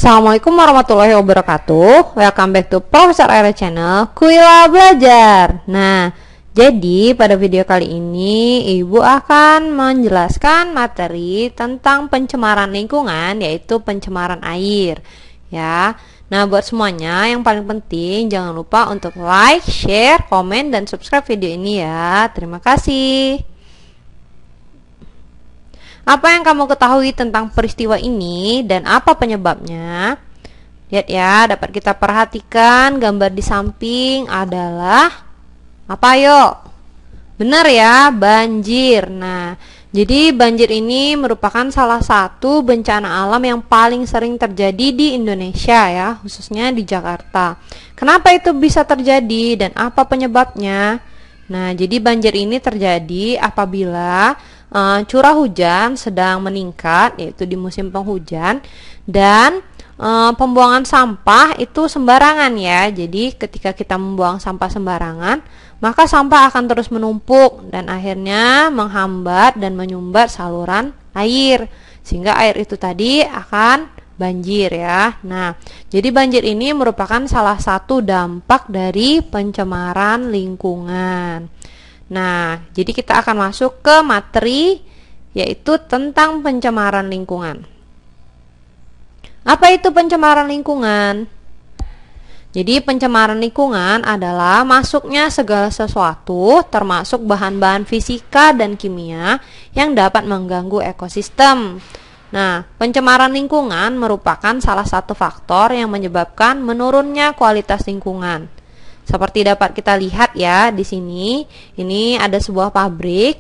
Assalamualaikum warahmatullahi wabarakatuh. Welcome back to Profesor Era Channel Kuila Belajar. Nah, jadi pada video kali ini Ibu akan menjelaskan materi tentang pencemaran lingkungan, yaitu pencemaran air. Ya. Nah, buat semuanya yang paling penting jangan lupa untuk like, share, komen, dan subscribe video ini ya. Terima kasih. Apa yang kamu ketahui tentang peristiwa ini dan apa penyebabnya? Lihat ya, dapat kita perhatikan gambar di samping adalah apa yuk? Benar ya, banjir. Nah, jadi banjir ini merupakan salah satu bencana alam yang paling sering terjadi di Indonesia ya, khususnya di Jakarta. Kenapa itu bisa terjadi dan apa penyebabnya? Nah, jadi banjir ini terjadi apabila curah hujan sedang meningkat, yaitu di musim penghujan, dan pembuangan sampah itu sembarangan ya. Jadi ketika kita membuang sampah sembarangan, maka sampah akan terus menumpuk dan akhirnya menghambat dan menyumbat saluran air, sehingga air itu tadi akan banjir ya. Nah, jadi banjir ini merupakan salah satu dampak dari pencemaran lingkungan. Nah, jadi kita akan masuk ke materi, yaitu tentang pencemaran lingkungan. Apa itu pencemaran lingkungan? Jadi pencemaran lingkungan adalah masuknya segala sesuatu, termasuk bahan-bahan fisika dan kimia yang dapat mengganggu ekosistem. Nah, pencemaran lingkungan merupakan salah satu faktor yang menyebabkan menurunnya kualitas lingkungan. Seperti dapat kita lihat ya di sini, ini ada sebuah pabrik.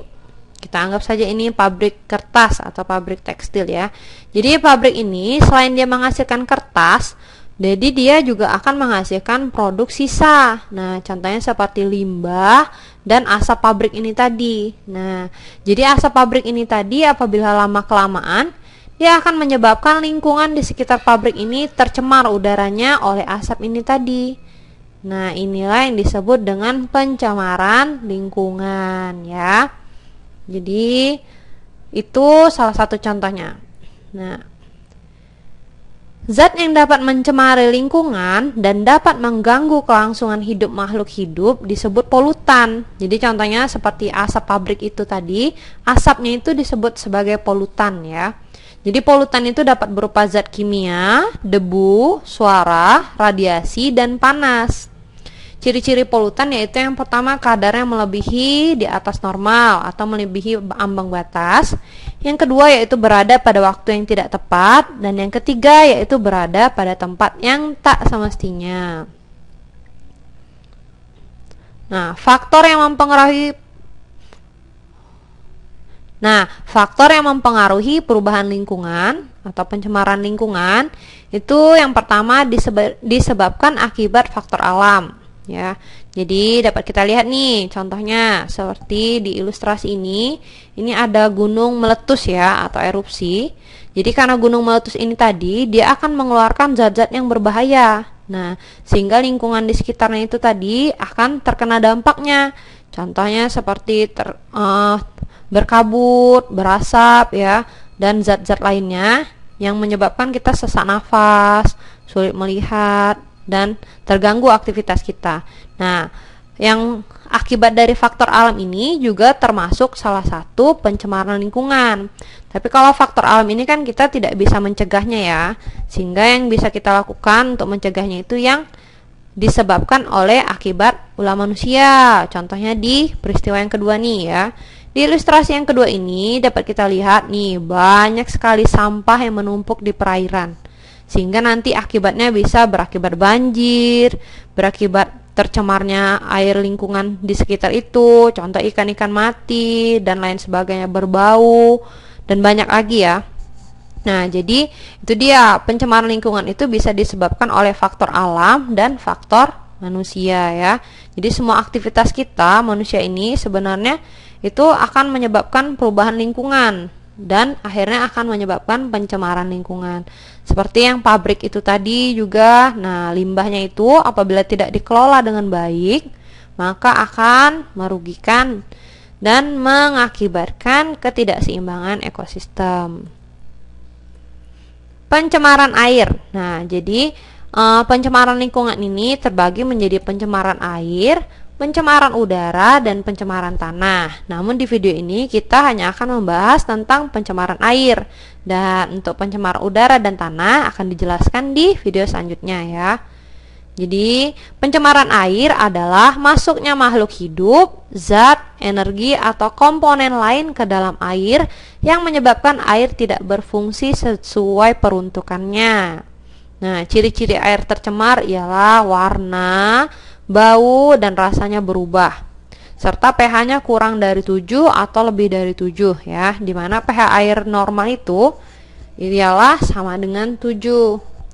Kita anggap saja ini pabrik kertas atau pabrik tekstil ya. Jadi pabrik ini selain dia menghasilkan kertas, jadi dia juga akan menghasilkan produk sisa. Nah, contohnya seperti limbah dan asap pabrik ini tadi. Nah, jadi asap pabrik ini tadi apabila lama-kelamaan dia akan menyebabkan lingkungan di sekitar pabrik ini tercemar udaranya oleh asap ini tadi. Nah, inilah yang disebut dengan pencemaran lingkungan ya. Jadi itu salah satu contohnya. Nah, zat yang dapat mencemari lingkungan dan dapat mengganggu kelangsungan hidup makhluk hidup disebut polutan. Jadi contohnya seperti asap pabrik itu tadi, asapnya itu disebut sebagai polutan ya. Jadi polutan itu dapat berupa zat kimia, debu, suara, radiasi, dan panas. Ciri-ciri polutan yaitu yang pertama kadarnya melebihi di atas normal atau melebihi ambang batas. Yang kedua yaitu berada pada waktu yang tidak tepat. Dan yang ketiga yaitu berada pada tempat yang tak semestinya. Nah, faktor yang mempengaruhi perubahan lingkungan atau pencemaran lingkungan itu yang pertama disebabkan akibat faktor alam. Ya, jadi dapat kita lihat nih contohnya seperti di ilustrasi ini ada gunung meletus ya atau erupsi. Jadi karena gunung meletus ini tadi dia akan mengeluarkan zat-zat yang berbahaya. Nah, sehingga lingkungan di sekitarnya itu tadi akan terkena dampaknya. Contohnya seperti berkabut, berasap ya, dan zat-zat lainnya yang menyebabkan kita sesak nafas, sulit melihat, dan terganggu aktivitas kita. Nah, yang akibat dari faktor alam ini juga termasuk salah satu pencemaran lingkungan. Tapi kalau faktor alam ini kan kita tidak bisa mencegahnya ya, sehingga yang bisa kita lakukan untuk mencegahnya itu yang disebabkan oleh akibat ulah manusia. Contohnya di peristiwa yang kedua nih ya. Di ilustrasi yang kedua ini dapat kita lihat nih banyak sekali sampah yang menumpuk di perairan. Sehingga nanti akibatnya bisa berakibat banjir, berakibat tercemarnya air lingkungan di sekitar itu, contoh ikan-ikan mati dan lain sebagainya, berbau dan banyak lagi ya. Nah, jadi itu dia pencemaran lingkungan itu bisa disebabkan oleh faktor alam dan faktor manusia ya. Jadi semua aktivitas kita manusia ini sebenarnya itu akan menyebabkan perubahan lingkungan dan akhirnya akan menyebabkan pencemaran lingkungan. Seperti yang pabrik itu tadi juga, nah limbahnya itu apabila tidak dikelola dengan baik, maka akan merugikan dan mengakibatkan ketidakseimbangan ekosistem. pencemaran air. Nah, jadi pencemaran lingkungan ini terbagi menjadi pencemaran air, pencemaran udara, dan pencemaran tanah. Namun di video ini kita hanya akan membahas tentang pencemaran air. Dan untuk pencemaran udara dan tanah akan dijelaskan di video selanjutnya ya. Jadi, pencemaran air adalah masuknya makhluk hidup, zat, energi, atau komponen lain ke dalam air yang menyebabkan air tidak berfungsi sesuai peruntukannya. Nah, ciri-ciri air tercemar ialah warna, bau, dan rasanya berubah. Serta pH-nya kurang dari 7 atau lebih dari 7 ya. Dimana pH air normal itu ialah sama dengan 7.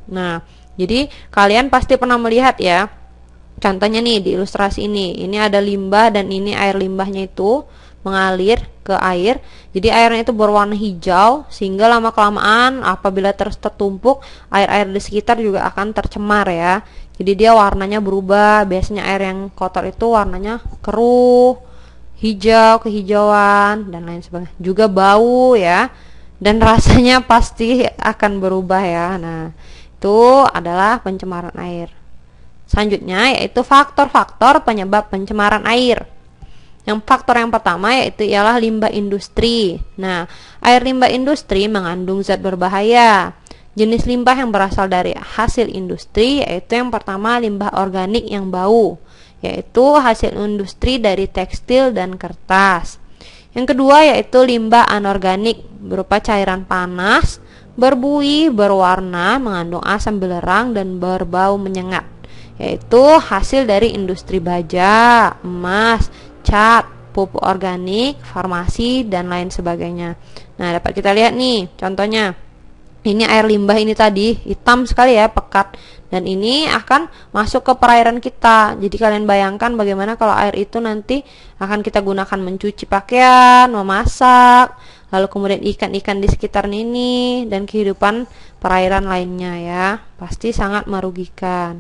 Nah, jadi kalian pasti pernah melihat ya. Contohnya nih di ilustrasi ini. Ini ada limbah dan ini air limbahnya itu mengalir ke air. Jadi airnya itu berwarna hijau sehingga lama-kelamaan apabila terus tertumpuk, air-air di sekitar juga akan tercemar ya. Jadi dia warnanya berubah. Biasanya air yang kotor itu warnanya keruh, hijau, kehijauan, dan lain sebagainya. Juga bau ya. Dan rasanya pasti akan berubah ya. Nah, itu adalah pencemaran air. Selanjutnya yaitu faktor-faktor penyebab pencemaran air. Yang faktor yang pertama yaitu ialah limbah industri. Nah, air limbah industri mengandung zat berbahaya. Jenis limbah yang berasal dari hasil industri yaitu yang pertama limbah organik yang bau, yaitu hasil industri dari tekstil dan kertas. Yang kedua yaitu limbah anorganik berupa cairan panas, berbuih, berwarna, mengandung asam belerang, dan berbau menyengat, yaitu hasil dari industri baja, emas, cat, pupuk organik, farmasi, dan lain sebagainya. Nah, dapat kita lihat nih contohnya. Ini air limbah ini tadi hitam sekali ya, pekat, dan ini akan masuk ke perairan kita. Jadi kalian bayangkan bagaimana kalau air itu nanti akan kita gunakan mencuci pakaian, memasak, lalu kemudian ikan-ikan di sekitar ini dan kehidupan perairan lainnya ya, pasti sangat merugikan.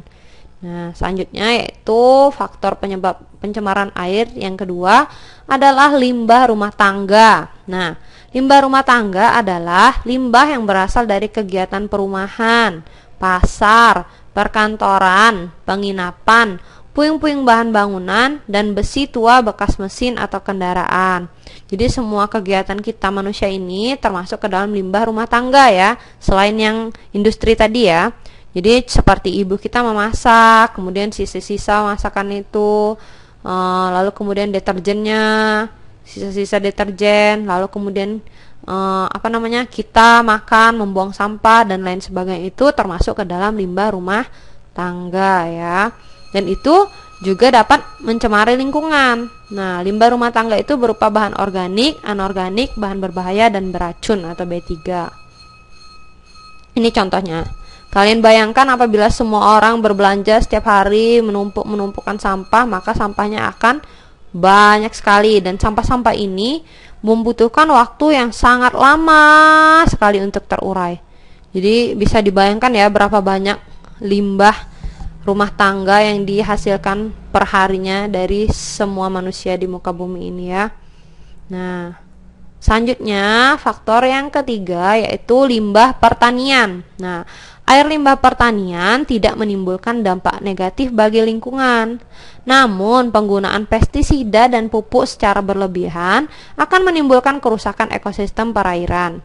Nah, selanjutnya yaitu faktor penyebab pencemaran air yang kedua adalah limbah rumah tangga. Nah, limbah rumah tangga adalah limbah yang berasal dari kegiatan perumahan, pasar, perkantoran, penginapan, puing-puing bahan bangunan, dan besi tua bekas mesin atau kendaraan. Jadi semua kegiatan kita manusia ini termasuk ke dalam limbah rumah tangga ya, selain yang industri tadi ya. Jadi seperti ibu kita memasak, kemudian sisa-sisa masakan itu, lalu kemudian deterjennya, sisa-sisa deterjen, lalu kemudian kita makan, membuang sampah, dan lain sebagainya, itu termasuk ke dalam limbah rumah tangga ya. Dan itu juga dapat mencemari lingkungan. Nah, limbah rumah tangga itu berupa bahan organik, anorganik, bahan berbahaya, dan beracun atau B3. Ini contohnya. Kalian bayangkan apabila semua orang berbelanja setiap hari menumpukan sampah, maka sampahnya akan banyak sekali, dan sampah-sampah ini membutuhkan waktu yang sangat lama sekali untuk terurai. Jadi bisa dibayangkan ya berapa banyak limbah rumah tangga yang dihasilkan perharinya dari semua manusia di muka bumi ini ya. Nah, selanjutnya faktor yang ketiga yaitu limbah pertanian. Nah, air limbah pertanian tidak menimbulkan dampak negatif bagi lingkungan. Namun, penggunaan pestisida dan pupuk secara berlebihan akan menimbulkan kerusakan ekosistem perairan.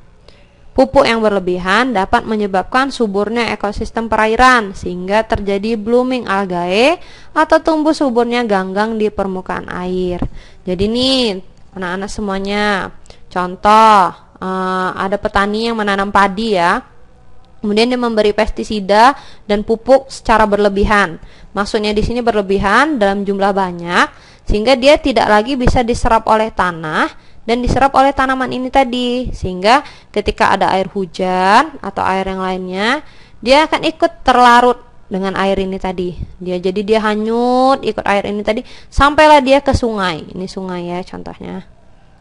Pupuk yang berlebihan dapat menyebabkan suburnya ekosistem perairan sehingga terjadi blooming algae atau tumbuh suburnya ganggang di permukaan air. Jadi nih, anak-anak semuanya, contoh ada petani yang menanam padi ya. Kemudian dia memberi pestisida dan pupuk secara berlebihan. Maksudnya di sini berlebihan dalam jumlah banyak sehingga dia tidak lagi bisa diserap oleh tanah dan diserap oleh tanaman ini tadi. Sehingga ketika ada air hujan atau air yang lainnya, dia akan ikut terlarut dengan air ini tadi. Jadi dia hanyut ikut air ini tadi sampailah dia ke sungai. Ini sungai ya contohnya.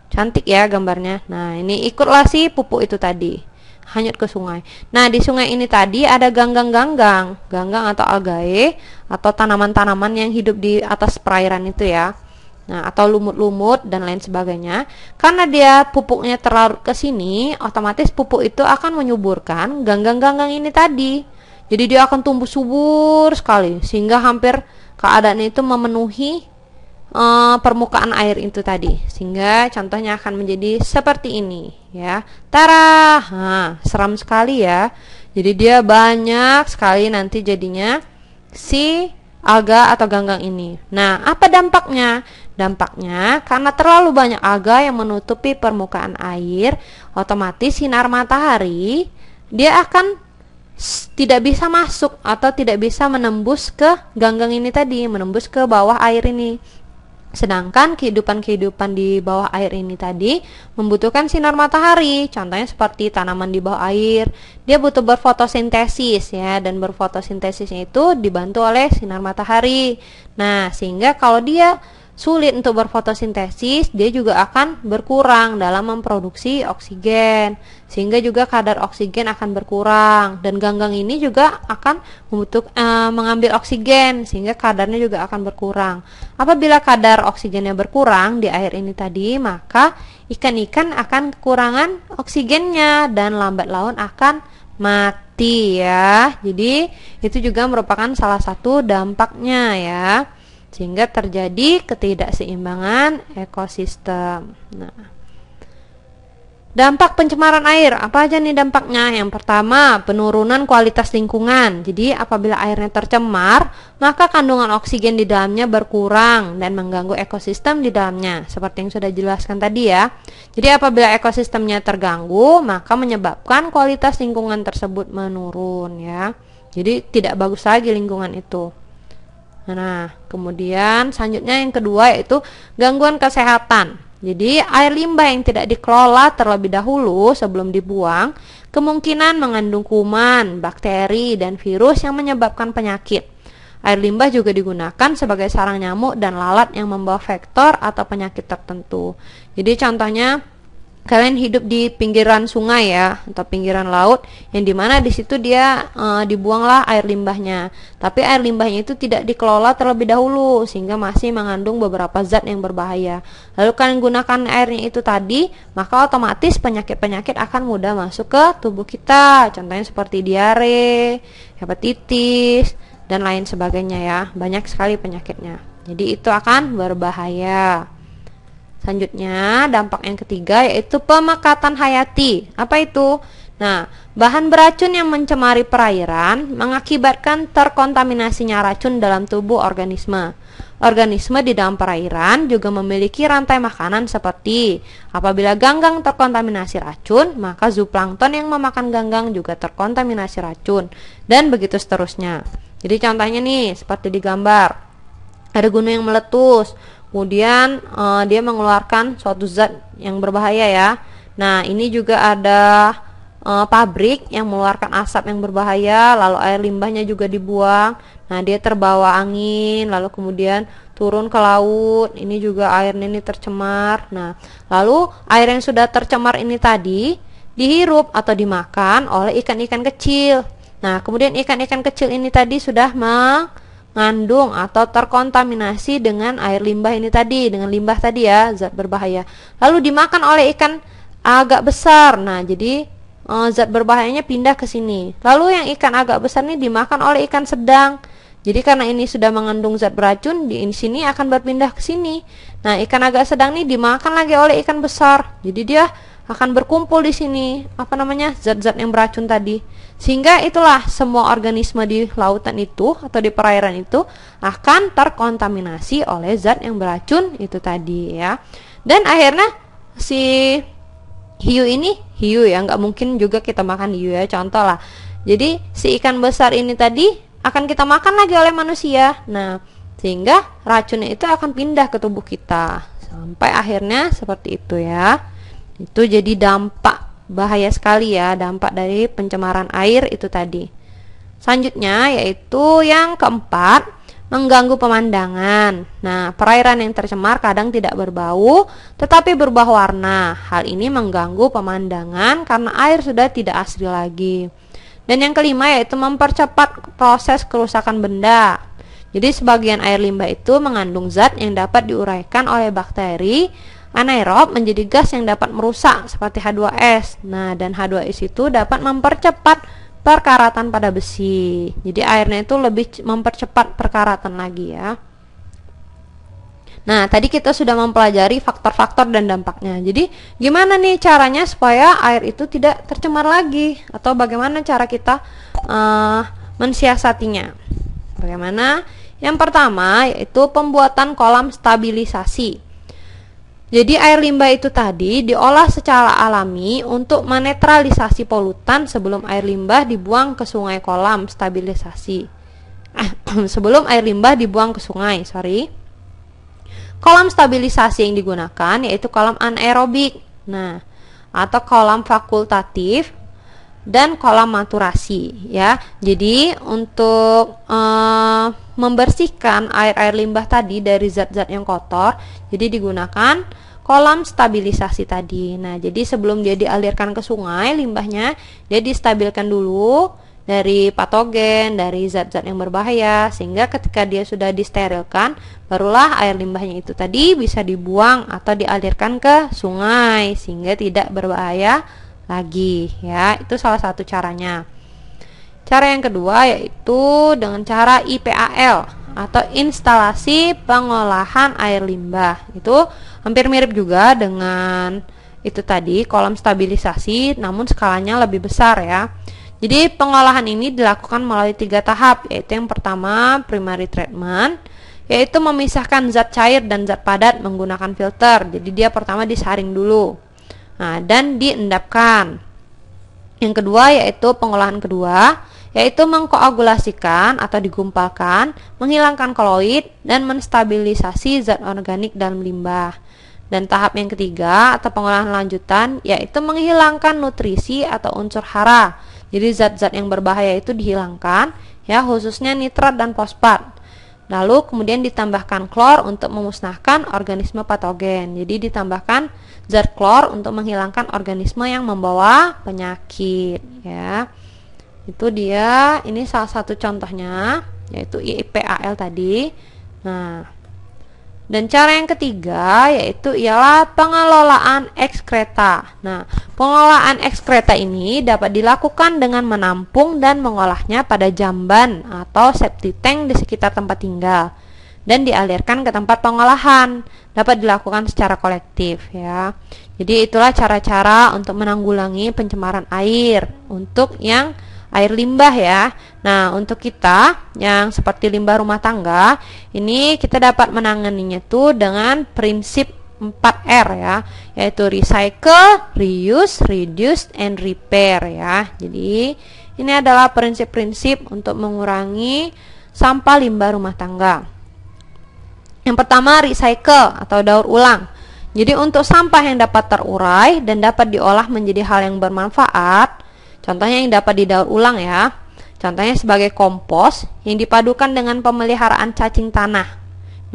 Cantik ya gambarnya. Nah, ini ikutlah si pupuk itu tadi. Hanyut ke sungai. Nah, di sungai ini tadi ada ganggang atau algae atau tanaman-tanaman yang hidup di atas perairan itu ya. Nah, atau lumut-lumut dan lain sebagainya. Karena dia pupuknya terlarut ke sini, otomatis pupuk itu akan menyuburkan ganggang-ganggang ini tadi. Jadi dia akan tumbuh subur sekali sehingga hampir keadaannya itu memenuhi permukaan air itu tadi. Sehingga contohnya akan menjadi seperti ini ya. Tara, seram sekali ya. Jadi dia banyak sekali nanti jadinya si alga atau ganggang ini. Nah, apa dampaknya? Dampaknya karena terlalu banyak alga yang menutupi permukaan air, otomatis sinar matahari dia akan tidak bisa masuk atau tidak bisa menembus ke ganggang ini tadi, menembus ke bawah air ini. Sedangkan kehidupan-kehidupan di bawah air ini tadi membutuhkan sinar matahari. Contohnya seperti tanaman di bawah air, dia butuh berfotosintesis ya, dan berfotosintesisnya itu dibantu oleh sinar matahari. Nah, sehingga kalau dia sulit untuk berfotosintesis, dia juga akan berkurang dalam memproduksi oksigen, sehingga juga kadar oksigen akan berkurang, dan ganggang ini juga akan mengambil oksigen, sehingga kadarnya juga akan berkurang. Apabila kadar oksigennya berkurang di air ini tadi, maka ikan-ikan akan kekurangan oksigennya dan lambat laun akan mati ya. Jadi itu juga merupakan salah satu dampaknya ya, sehingga terjadi ketidakseimbangan ekosistem. Nah, dampak pencemaran air, apa aja nih dampaknya? Yang pertama, penurunan kualitas lingkungan. Jadi apabila airnya tercemar, maka kandungan oksigen di dalamnya berkurang dan mengganggu ekosistem di dalamnya, seperti yang sudah dijelaskan tadi ya. Jadi apabila ekosistemnya terganggu, maka menyebabkan kualitas lingkungan tersebut menurun ya. Jadi tidak bagus lagi lingkungan itu. Nah, kemudian selanjutnya yang kedua yaitu gangguan kesehatan. Jadi air limbah yang tidak dikelola terlebih dahulu sebelum dibuang kemungkinan mengandung kuman, bakteri, dan virus yang menyebabkan penyakit. Air limbah juga digunakan sebagai sarang nyamuk dan lalat yang membawa vektor atau penyakit tertentu. Jadi contohnya kalian hidup di pinggiran sungai ya, atau pinggiran laut, yang dimana di situ dia dibuanglah air limbahnya. Tapi air limbahnya itu tidak dikelola terlebih dahulu sehingga masih mengandung beberapa zat yang berbahaya. Lalu kalian gunakan airnya itu tadi, maka otomatis penyakit-penyakit akan mudah masuk ke tubuh kita. Contohnya seperti diare, hepatitis, dan lain sebagainya ya. Banyak sekali penyakitnya. Jadi itu akan berbahaya. Selanjutnya, dampak yang ketiga yaitu pemekatan hayati. Apa itu? Nah, bahan beracun yang mencemari perairan mengakibatkan terkontaminasinya racun dalam tubuh organisme. Organisme di dalam perairan juga memiliki rantai makanan seperti apabila ganggang terkontaminasi racun, maka zooplankton yang memakan ganggang juga terkontaminasi racun, dan begitu seterusnya. Jadi contohnya nih, seperti di gambar, ada gunung yang meletus, kemudian dia mengeluarkan suatu zat yang berbahaya ya. Nah, ini juga ada pabrik yang mengeluarkan asap yang berbahaya, lalu air limbahnya juga dibuang. Nah, dia terbawa angin, lalu kemudian turun ke laut. Ini juga airnya ini tercemar. Nah, lalu air yang sudah tercemar ini tadi dihirup atau dimakan oleh ikan-ikan kecil. Nah, kemudian ikan-ikan kecil ini tadi sudah mengandung atau terkontaminasi dengan air limbah ini tadi, dengan limbah tadi ya, zat berbahaya. Lalu dimakan oleh ikan agak besar. Nah, jadi zat berbahayanya pindah ke sini. Lalu yang ikan agak besar ini dimakan oleh ikan sedang. Jadi karena ini sudah mengandung zat beracun, di sini akan berpindah ke sini. Nah, ikan agak sedang ini dimakan lagi oleh ikan besar. Jadi dia akan berkumpul di sini, zat-zat yang beracun tadi. Sehingga itulah semua organisme di lautan itu atau di perairan itu akan terkontaminasi oleh zat yang beracun itu tadi ya. Dan akhirnya si hiu ya, nggak mungkin juga kita makan hiu ya, contoh lah. Jadi si ikan besar ini tadi akan kita makan lagi oleh manusia. Nah, sehingga racunnya itu akan pindah ke tubuh kita sampai akhirnya seperti itu ya. Itu jadi dampak bahaya sekali ya, dampak dari pencemaran air itu tadi. Selanjutnya yaitu yang keempat, mengganggu pemandangan. Nah, perairan yang tercemar kadang tidak berbau tetapi berubah warna. Hal ini mengganggu pemandangan karena air sudah tidak asli lagi. Dan yang kelima yaitu mempercepat proses kerusakan benda. Jadi sebagian air limbah itu mengandung zat yang dapat diuraikan oleh bakteri anaerob menjadi gas yang dapat merusak seperti H2S. Nah, dan H2S itu dapat mempercepat perkaratan pada besi. Jadi airnya itu lebih mempercepat perkaratan lagi ya. Nah, tadi kita sudah mempelajari faktor-faktor dan dampaknya. Jadi, gimana nih caranya supaya air itu tidak tercemar lagi? Atau bagaimana cara kita mensiasatinya? Bagaimana? Yang pertama yaitu pembuatan kolam stabilisasi. Jadi air limbah itu tadi diolah secara alami untuk menetralisasi polutan sebelum air limbah dibuang ke sungai kolam stabilisasi. Sebelum air limbah dibuang ke sungai, Kolam stabilisasi yang digunakan yaitu kolam anaerobik. Nah, atau kolam fakultatif dan kolam maturasi ya. Jadi untuk membersihkan air-air limbah tadi dari zat-zat yang kotor, jadi digunakan kolam stabilisasi tadi. Nah, jadi sebelum dia dialirkan ke sungai limbahnya, dia distabilkan dulu dari patogen, dari zat-zat yang berbahaya, sehingga ketika dia sudah disterilkan, barulah air limbahnya itu tadi bisa dibuang atau dialirkan ke sungai sehingga tidak berbahaya lagi ya. Itu salah satu caranya. Cara yang kedua yaitu dengan cara IPAL atau instalasi pengolahan air limbah. Itu hampir mirip juga dengan itu tadi kolam stabilisasi, namun skalanya lebih besar ya. Jadi pengolahan ini dilakukan melalui 3 tahap, yaitu yang pertama primary treatment, yaitu memisahkan zat cair dan zat padat menggunakan filter. Jadi dia pertama disaring dulu, nah, dan diendapkan. Yang kedua yaitu pengolahan kedua, yaitu mengkoagulasikan atau digumpalkan, menghilangkan koloid dan menstabilisasi zat organik dalam limbah. Dan tahap yang ketiga atau pengolahan lanjutan yaitu menghilangkan nutrisi atau unsur hara. Jadi zat-zat yang berbahaya itu dihilangkan ya, khususnya nitrat dan fosfat. Lalu kemudian ditambahkan klor untuk memusnahkan organisme patogen. Jadi ditambahkan zat klor untuk menghilangkan organisme yang membawa penyakit ya. Itu dia, ini salah satu contohnya yaitu IPAL tadi. Nah, dan cara yang ketiga yaitu ialah pengelolaan ekskreta. Nah, pengelolaan ekskreta ini dapat dilakukan dengan menampung dan mengolahnya pada jamban atau septic tank di sekitar tempat tinggal dan dialirkan ke tempat pengolahan. Dapat dilakukan secara kolektif ya. Jadi itulah cara-cara untuk menanggulangi pencemaran air untuk yang air limbah ya. Nah, untuk kita yang seperti limbah rumah tangga, ini kita dapat menanganinya tuh dengan prinsip 4R ya, yaitu recycle, reuse, reduce, and repair ya. Jadi, ini adalah prinsip-prinsip untuk mengurangi sampah limbah rumah tangga. Yang pertama, recycle atau daur ulang. Jadi, untuk sampah yang dapat terurai dan dapat diolah menjadi hal yang bermanfaat, contohnya yang dapat didaur ulang ya. Contohnya sebagai kompos yang dipadukan dengan pemeliharaan cacing tanah.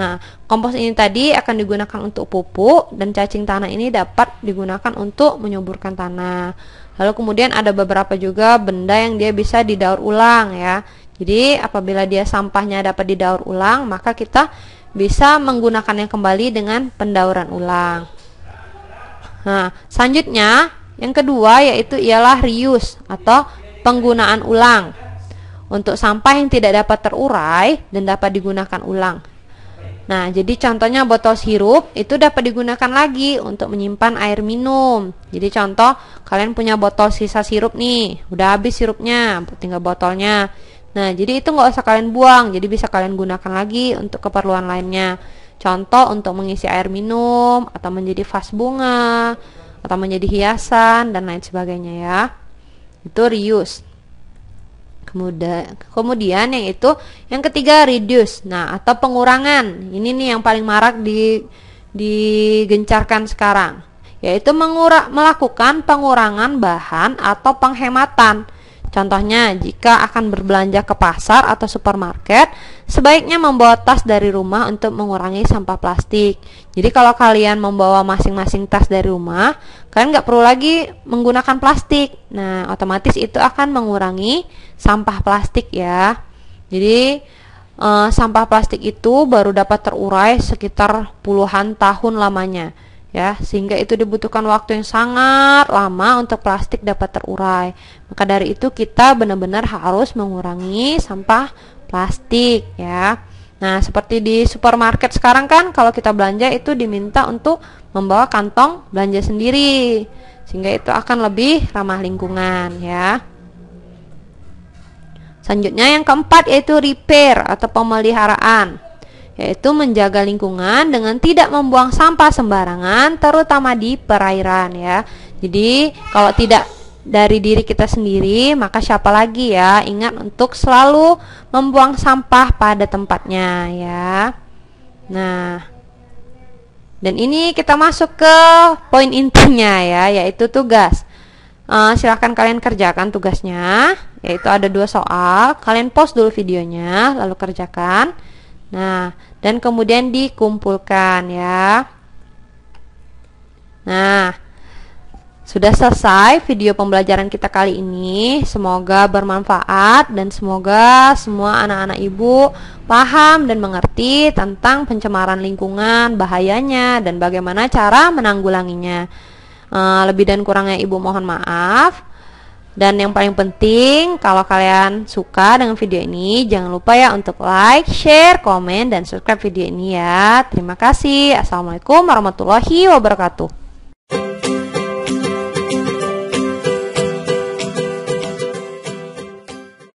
Nah, kompos ini tadi akan digunakan untuk pupuk dan cacing tanah ini dapat digunakan untuk menyuburkan tanah. Lalu kemudian ada beberapa juga benda yang dia bisa didaur ulang ya. Jadi apabila dia sampahnya dapat didaur ulang, maka kita bisa menggunakannya kembali dengan pendauran ulang. Nah, selanjutnya yang kedua yaitu ialah reuse atau penggunaan ulang untuk sampah yang tidak dapat terurai dan dapat digunakan ulang. Nah, jadi contohnya botol sirup itu dapat digunakan lagi untuk menyimpan air minum. Jadi contoh, kalian punya botol sisa sirup nih, udah habis sirupnya, tinggal botolnya. Nah, jadi itu nggak usah kalian buang, jadi bisa kalian gunakan lagi untuk keperluan lainnya. Contoh untuk mengisi air minum, atau menjadi vas bunga, atau menjadi hiasan, dan lain sebagainya ya. Itu reuse. Kemudian yang ketiga reduce. Nah, atau pengurangan. Ini nih yang paling marak digencarkan sekarang, yaitu melakukan pengurangan bahan atau penghematan. Contohnya, jika akan berbelanja ke pasar atau supermarket, sebaiknya membawa tas dari rumah untuk mengurangi sampah plastik. Jadi kalau kalian membawa masing-masing tas dari rumah, kalian nggak perlu lagi menggunakan plastik. Nah, otomatis itu akan mengurangi sampah plastik ya. Jadi sampah plastik itu baru dapat terurai sekitar puluhan tahun lamanya, ya, sehingga itu dibutuhkan waktu yang sangat lama untuk plastik dapat terurai. Maka dari itu kita benar-benar harus mengurangi sampah plastik, ya. Nah, seperti di supermarket sekarang kan, kalau kita belanja itu diminta untuk membawa kantong belanja sendiri, sehingga itu akan lebih ramah lingkungan, ya. Selanjutnya yang keempat yaitu repair atau pemeliharaan, yaitu menjaga lingkungan dengan tidak membuang sampah sembarangan, terutama di perairan, ya. Jadi kalau tidak dari diri kita sendiri, maka siapa lagi, ya? Ingat untuk selalu membuang sampah pada tempatnya, ya. Nah, dan ini kita masuk ke poin intinya, ya, yaitu tugas. Silahkan kalian kerjakan tugasnya, yaitu ada 2 soal. Kalian pause dulu videonya, lalu kerjakan. Nah, dan kemudian dikumpulkan, ya. Nah, sudah selesai video pembelajaran kita kali ini. Semoga bermanfaat dan semoga semua anak-anak ibu paham dan mengerti tentang pencemaran lingkungan, bahayanya, dan bagaimana cara menanggulanginya. Lebih dan kurangnya ibu mohon maaf. Dan yang paling penting, kalau kalian suka dengan video ini, jangan lupa ya untuk like, share, komen, dan subscribe video ini, ya. Terima kasih. Assalamualaikum warahmatullahi wabarakatuh.